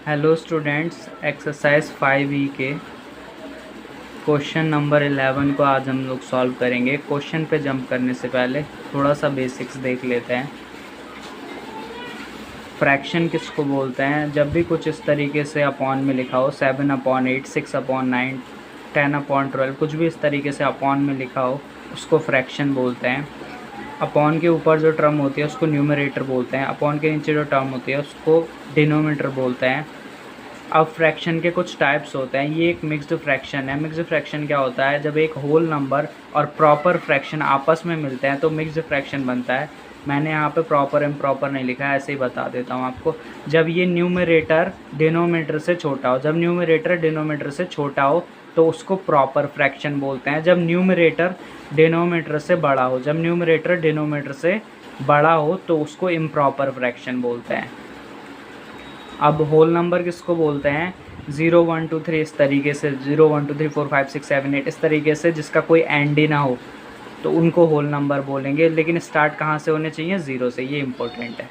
Hello students, exercise 5E के question number 11 को आज हम लोग सॉल्व करेंगे। क्वेश्चन पे जंप करने से पहले थोड़ा सा बेसिक्स देख लेते हैं। फ्रैक्शन किसको बोलते हैं? जब भी कुछ इस तरीके से अपॉन में लिखा हो, 7/8, 6/9, 10/12, कुछ भी इस तरीके से अपॉन में लिखा हो उसको फ्रैक्शन बोलते हैं। अपॉन के ऊपर जो टर्म होती है उसको न्यूमरेटर बोलते हैं। अपॉन के नीचे जो टर्म होती है उसको डिनोमिनेटर बोलते हैं। अब फ्रैक्शन के कुछ टाइप्स होते हैं। ये एक मिक्स्ड फ्रैक्शन है। मिक्स्ड फ्रैक्शन क्या होता है? जब एक होल नंबर और प्रॉपर फ्रैक्शन आपस में मिलते हैं तो मिक्स्ड फ्रैक्शन बनता है। मैंने यहाँ पे प्रॉपर इम्प्रॉपर नहीं लिखा है, ऐसे ही बता देता हूँ आपको। जब ये न्यूमरेटर डिनोमिनेटर से छोटा हो, जब न्यूमरेटर डिनोमिनेटर से छोटा हो तो उसको प्रॉपर फ्रैक्शन बोलते हैं। जब न्यूमरेटर डिनोमिनेटर से बड़ा हो, जब न्यूमरेटर डिनोमिनेटर से बड़ा हो तो उसको इम्प्रॉपर फ्रैक्शन बोलते हैं। अब होल नंबर किसको बोलते हैं? 0 1 2 3 इस तरीके से, 0 1 2 3 4 5 6 7 8 इस तरीके से, जिसका कोई एंड ही ना हो तो उनको होल नंबर बोलेंगे। लेकिन स्टार्ट कहाँ से होने चाहिए? 0 से, ये इंपॉर्टेंट है।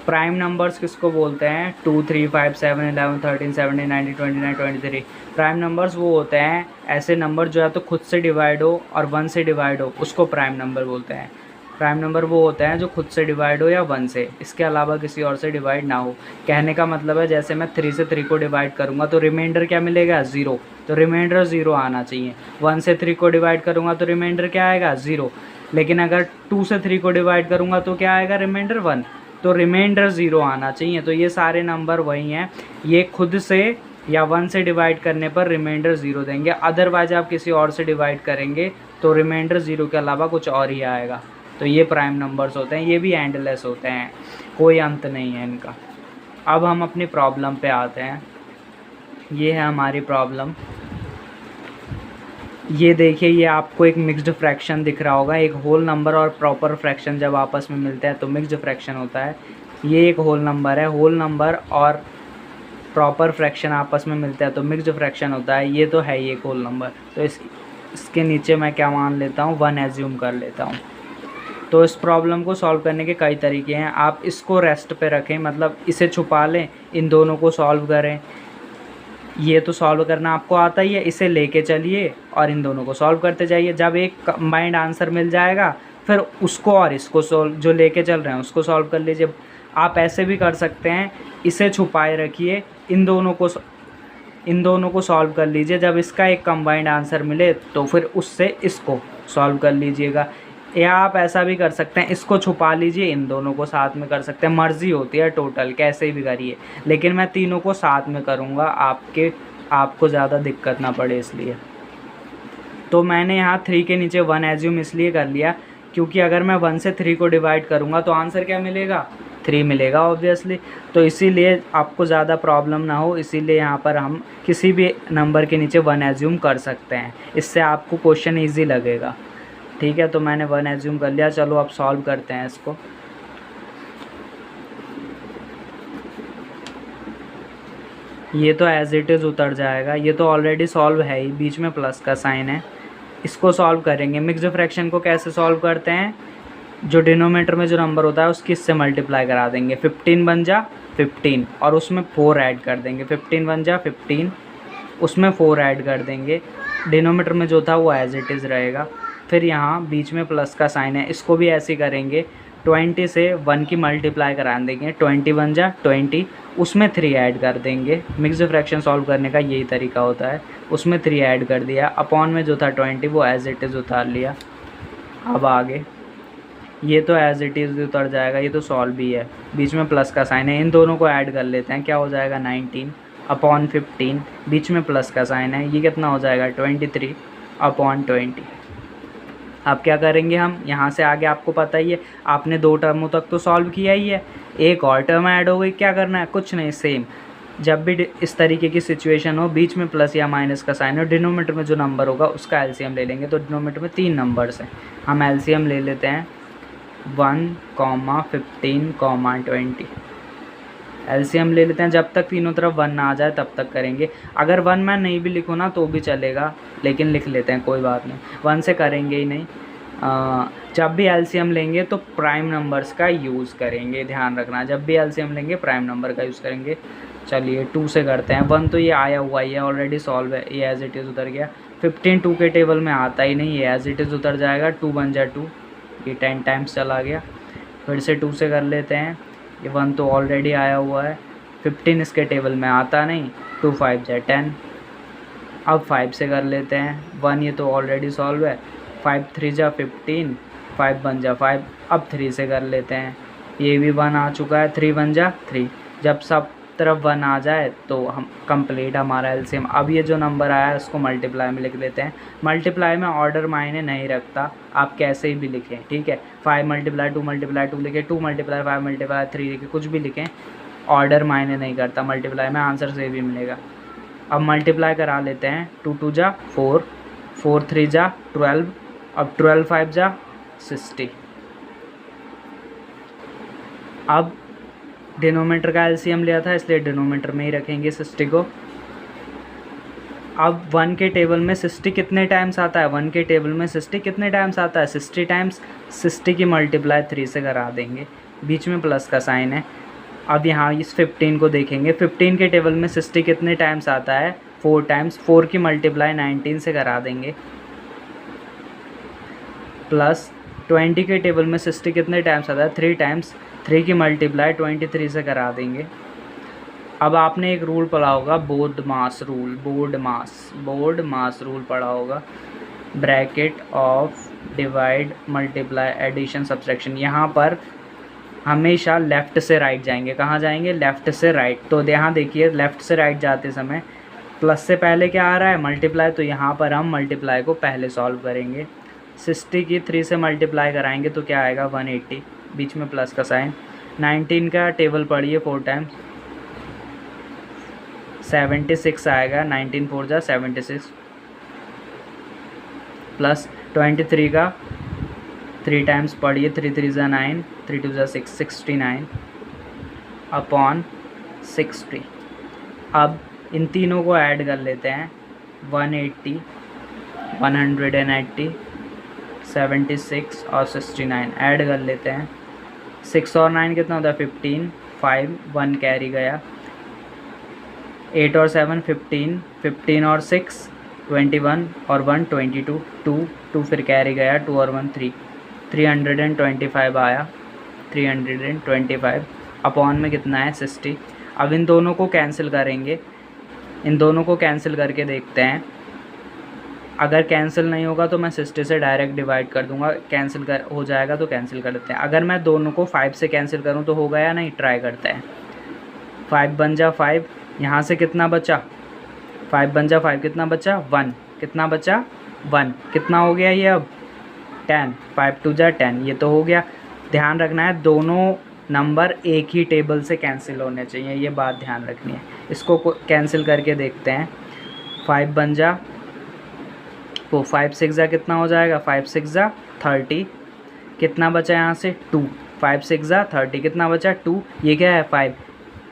प्राइम नंबर्स किसको बोलते हैं? 2 3 5 7 11 13 17 19 29 23। प्राइम नंबर्स वो होते हैं ऐसे नंबर जो या तो खुद से डिवाइड हो और 1 से डिवाइड हो, उसको प्राइम नंबर बोलते हैं। प्राइम नंबर वो होते हैं जो खुद से डिवाइड हो या 1 से, इसके अलावा किसी और से डिवाइड ना हो। कहने का मतलब है जैसे मैं 3 से 3 को डिवाइड करूँगा तो रिमाइंडर क्या मिलेगा? 0। तो रिमाइंडर 0 आना चाहिए। 1 से 3 को डिवाइड करूँगा तो रिमाइंडर क्या आएगा? 0। लेकिन अगर 2 से 3 को डिवाइड करूँगा तो क्या आएगा? रिमाइंडर 1। तो रिमाइंडर 0 आना चाहिए। तो ये सारे नंबर वही हैं, ये खुद से या 1 से डिवाइड करने पर रिमाइंडर 0 देंगे। अदरवाइज आप किसी और से डिवाइड करेंगे तो रिमाइंडर 0 के अलावा कुछ और ही आएगा। तो ये प्राइम नंबर्स होते हैं। ये भी एंडलेस होते हैं, कोई अंत नहीं है इनका। अब हम अपनी प्रॉब्लम पे आते हैं। ये है हमारी प्रॉब्लम। ये देखिए, ये आपको एक मिक्स्ड फ्रैक्शन दिख रहा होगा। एक होल नंबर और प्रॉपर फ्रैक्शन जब आपस में मिलते हैं तो मिक्स्ड फ्रैक्शन होता है। ये एक होल नंबर है। होल नंबर और प्रॉपर फ्रैक्शन आपस में मिलते हैं तो मिक्स्ड फ्रैक्शन होता है। ये तो है ही एक होल नंबर। तो इसके नीचे मैं क्या मान लेता हूँ? 1 एज्यूम कर लेता हूँ। तो इस प्रॉब्लम को सॉल्व करने के कई तरीके हैं। आप इसको रेस्ट पे रखें, मतलब इसे छुपा लें, इन दोनों को सॉल्व करें। ये तो सॉल्व करना आपको आता ही है, इसे लेके चलिए और इन दोनों को सॉल्व करते जाइए। जब एक कंबाइंड आंसर मिल जाएगा फिर उसको और इसको सॉल्व, जो लेके चल रहे हैं उसको सॉल्व कर लीजिए। आप ऐसे भी कर सकते हैं, इसे छुपाए रखिए, इन दोनों को सॉल्व कर लीजिए। जब इसका एक कंबाइंड आंसर मिले तो फिर उससे इसको सॉल्व कर लीजिएगा। या आप ऐसा भी कर सकते हैं, इसको छुपा लीजिए, इन दोनों को साथ में कर सकते हैं। मर्ज़ी होती है टोटल, कैसे भी करिए, लेकिन मैं तीनों को साथ में करूँगा आपको ज़्यादा दिक्कत ना पड़े इसलिए। तो मैंने यहाँ 3 के नीचे 1 एज्यूम इसलिए कर लिया क्योंकि अगर मैं 1 से 3 को डिवाइड करूँगा तो आंसर क्या मिलेगा? 3 मिलेगा ऑब्वियसली। तो इसीलिए आपको ज़्यादा प्रॉब्लम ना हो, इसीलिए यहाँ पर हम किसी भी नंबर के नीचे 1 एज्यूम कर सकते हैं। इससे आपको क्वेश्चन ईजी लगेगा। ठीक है, तो मैंने 1 एज्यूम कर लिया। चलो अब सॉल्व करते हैं इसको। ये तो एज इट इज़ उतर जाएगा, ये तो ऑलरेडी सॉल्व है ही, बीच में प्लस का साइन है। इसको सॉल्व करेंगे। मिक्स्ड फ्रैक्शन को कैसे सॉल्व करते हैं? जो डिनोमिनेटर में जो नंबर होता है उसकी इससे मल्टीप्लाई करा देंगे। 15 बन जा 15 और उसमें 4 ऐड कर देंगे। 15 बन जा 15, उसमें 4 ऐड कर देंगे। डिनोमिनेटर में जो था वो एज इट इज़ रहेगा। फिर यहाँ बीच में प्लस का साइन है, इसको भी ऐसे ही करेंगे। 20 से 1 की मल्टीप्लाई करा देंगे। 20 बन जा 20, उसमें 3 ऐड कर देंगे। मिक्स्ड फ्रैक्शन सॉल्व करने का यही तरीका होता है। उसमें 3 ऐड कर दिया। अपॉन में जो था 20 वो एज इट इज़ उतार लिया। अब आगे ये तो एज इट इज़ उतर जाएगा, ये तो सॉल्व भी है। बीच में प्लस का साइन है, इन दोनों को ऐड कर लेते हैं। क्या हो जाएगा? 19 अपॉन 15, बीच में प्लस का साइन है, ये कितना हो जाएगा? 23 अपॉन 20। अब क्या करेंगे हम? यहाँ से आगे आपको पता ही है, आपने 2 टर्मों तक तो सॉल्व किया ही है, एक और टर्म ऐड हो गई। क्या करना है? कुछ नहीं, सेम। जब भी इस तरीके की सिचुएशन हो, बीच में प्लस या माइनस का साइन हो, डिनोमिनेटर में जो नंबर होगा उसका एलसीएम ले लेंगे। तो डिनोमिनेटर में 3 नंबर्स हैं, हम एलसीएम ले लेते हैं 1, 15, 20। एलसीएम ले लेते हैं। जब तक तीनों तरफ 1 ना आ जाए तब तक करेंगे। अगर 1 मैं नहीं भी लिखूँ ना तो भी चलेगा, लेकिन लिख लेते हैं, कोई बात नहीं। 1 से करेंगे ही नहीं। जब भी एलसीएम लेंगे तो प्राइम नंबर्स का यूज़ करेंगे, ध्यान रखना। जब भी एलसीएम लेंगे प्राइम नंबर का यूज़ करेंगे। चलिए 2 से करते हैं। 1 तो ये आया हुआ ही है, ऑलरेडी सॉल्व है, ये एज इट इज़ उतर गया। 15 2 के टेबल में आता ही नहीं, ये एज इट इज़ उतर जाएगा। 2 बन जाए 2, ये 10 टाइम्स चला गया। फिर से 2 से कर लेते हैं, ये 1 तो ऑलरेडी आया हुआ है। 15 इसके टेबल में आता नहीं, 2 5 जाए 10। अब 5 से कर लेते हैं, 1 ये तो ऑलरेडी सॉल्व है। 5 3 जा 15, 5 बन जा 5। अब 3 से कर लेते हैं, ये भी 1 आ चुका है, 3 बन जा 3। जब सब तरफ 1 आ जाए तो हम कंप्लीट हमारा एलसीएम। अब ये जो नंबर आया है उसको मल्टीप्लाई में लिख देते हैं। मल्टीप्लाई में ऑर्डर मायने नहीं रखता, आप कैसे भी लिखें, ठीक है। 5 मल्टीप्लाई 2 मल्टीप्लाई 2 लिखें, 2 मल्टीप्लाई 5 मल्टीप्लाई 3 लिखें, कुछ भी लिखें, ऑर्डर मायने नहीं करता। मल्टीप्लाई में आंसर से भी मिलेगा। अब मल्टीप्लाई करा लेते हैं, 2 2 जा 4, 4 3 जा 12, अब 12 5 जा 60। अब डिनोमीटर का एलसीएम लिया था इसलिए डिनोमीटर में ही रखेंगे 60 को। अब 1 के टेबल में 60 कितने टाइम्स आता है, 1 के टेबल में 60 कितने टाइम्स आता है, 60 टाइम्स। 60 की मल्टीप्लाई 3 से करा देंगे, बीच में प्लस का साइन है। अब यहाँ इस 15 को देखेंगे, 15 के टेबल में 60 कितने टाइम्स आता है, 4 टाइम्स। 4 की मल्टीप्लाई 19 से करा देंगे, प्लस 20 के टेबल में 60 कितने टाइम्स आता है, 3 टाइम्स। 3 की मल्टीप्लाई 23 से करा देंगे। अब आपने एक रूल पढ़ा होगा, बोर्ड मास रूल पढ़ा होगा, bracket of divide multiply addition subtraction. यहाँ पर हमेशा लेफ़्ट से राइट जाएंगे। कहाँ जाएंगे, लेफ़्ट से राइट। तो यहाँ देखिए लेफ़्ट से राइट जाते समय प्लस से पहले क्या आ रहा है, मल्टीप्लाई। तो यहाँ पर हम मल्टीप्लाई को पहले सॉल्व करेंगे। 60 की 3 से मल्टीप्लाई कराएंगे तो क्या आएगा, 180, बीच में प्लस का साइन। 19 का टेबल पढ़िए 4 टाइम्स, 76 आएगा। 19 4 जा 76, प्लस 23 का 3 टाइम्स पढ़िए, 3 3 जा 9, 3 2 जा 6, 69 अपॉन 60। अब इन तीनों को ऐड कर लेते हैं, 180, 180, 76 और 69 ऐड कर लेते हैं। 6 और 9 कितना होता है, 15, 5 1 कैरी गया। 8 और 7 15, 15 और 6 21 और 1 22, 2 फिर कैरी गया, 2 और 1 3, 325 आया। 325 अपॉन में कितना है, 60। अब इन दोनों को कैंसिल करेंगे, इन दोनों को कैंसिल करके देखते हैं। अगर कैंसिल नहीं होगा तो मैं 60 से डायरेक्ट डिवाइड कर दूंगा, कैंसिल कर हो जाएगा तो कैंसिल कर देते हैं। अगर मैं दोनों को 5 से कैंसिल करूं तो होगा या नहीं, ट्राई करते हैं। 5 बन जा 5, यहाँ से कितना बचा, 5 बन जा 5, कितना बचा 1, कितना बचा 1, कितना हो गया ये अब 10, 5 2 जा 10, ये तो हो गया। ध्यान रखना है दोनों नंबर एक ही टेबल से कैंसिल होने चाहिए, ये बात ध्यान रखनी है। इसको कैंसिल करके देखते हैं। 5 बन जा, वो 5 6 जा कितना हो जाएगा, 5 6 जा 30, कितना बचा यहाँ से 2, 5 6 जा 30, कितना बचा 2, ये क्या है 5,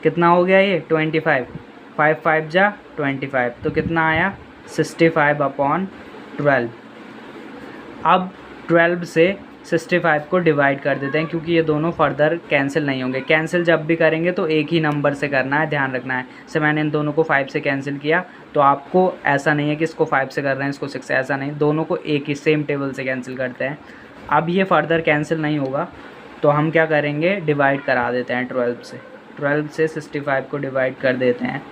कितना हो गया ये 25, 5 5 जा 25, तो कितना आया 65 अपॉन 12। अब 12 से 65 को डिवाइड कर देते हैं, क्योंकि ये दोनों फर्दर कैंसिल नहीं होंगे। कैंसिल जब भी करेंगे तो एक ही नंबर से करना है, ध्यान रखना है। जैसे मैंने इन दोनों को 5 से कैंसिल किया, तो आपको ऐसा नहीं है कि इसको 5 से कर रहे हैं इसको 6 से, ऐसा नहीं, दोनों को एक ही सेम टेबल से कैंसिल करते हैं। अब ये फर्दर कैंसिल नहीं होगा तो हम क्या करेंगे, डिवाइड करा देते हैं 12 से। 12 से 65 को डिवाइड कर देते हैं।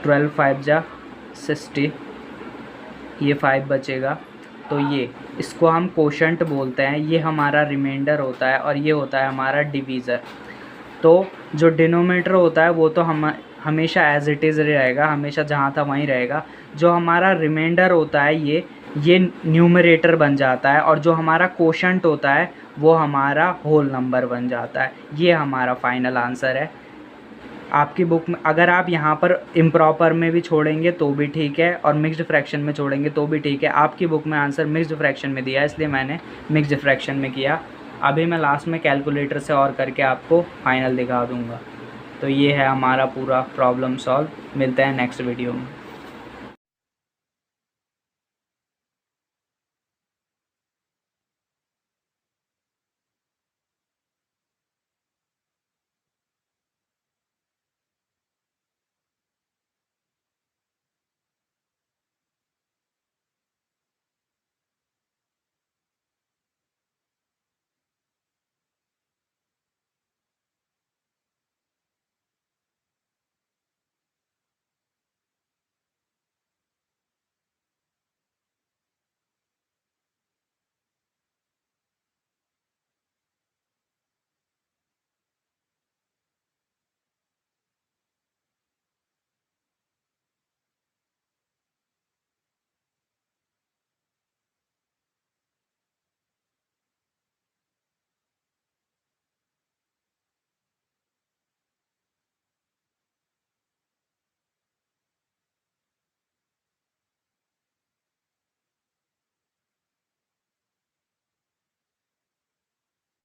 12 5 जा 60, ये 5 बचेगा, तो ये इसको हम कोशंट बोलते हैं। ये हमारा रिमाइंडर होता है और ये होता है हमारा डिवीज़र। तो जो डिनोमिनेटर होता है वो तो हम हमेशा एज इट इज़ रहेगा, हमेशा जहाँ था वहीं रहेगा। जो हमारा रिमाइंडर होता है ये न्यूमरेटर बन जाता है, और जो हमारा कोशंट होता है वो हमारा होल नंबर बन जाता है। ये हमारा फाइनल आंसर है। आपकी बुक में अगर आप यहाँ पर इम्प्रॉपर में भी छोड़ेंगे तो भी ठीक है, और मिक्स्ड फ्रैक्शन में छोड़ेंगे तो भी ठीक है। आपकी बुक में आंसर मिक्स्ड फ्रैक्शन में दिया है, इसलिए मैंने मिक्स्ड फ्रैक्शन में किया। अभी मैं लास्ट में कैलकुलेटर से और करके आपको फाइनल दिखा दूँगा। तो ये है हमारा पूरा प्रॉब्लम सॉल्व। मिलते हैं नेक्स्ट वीडियो में।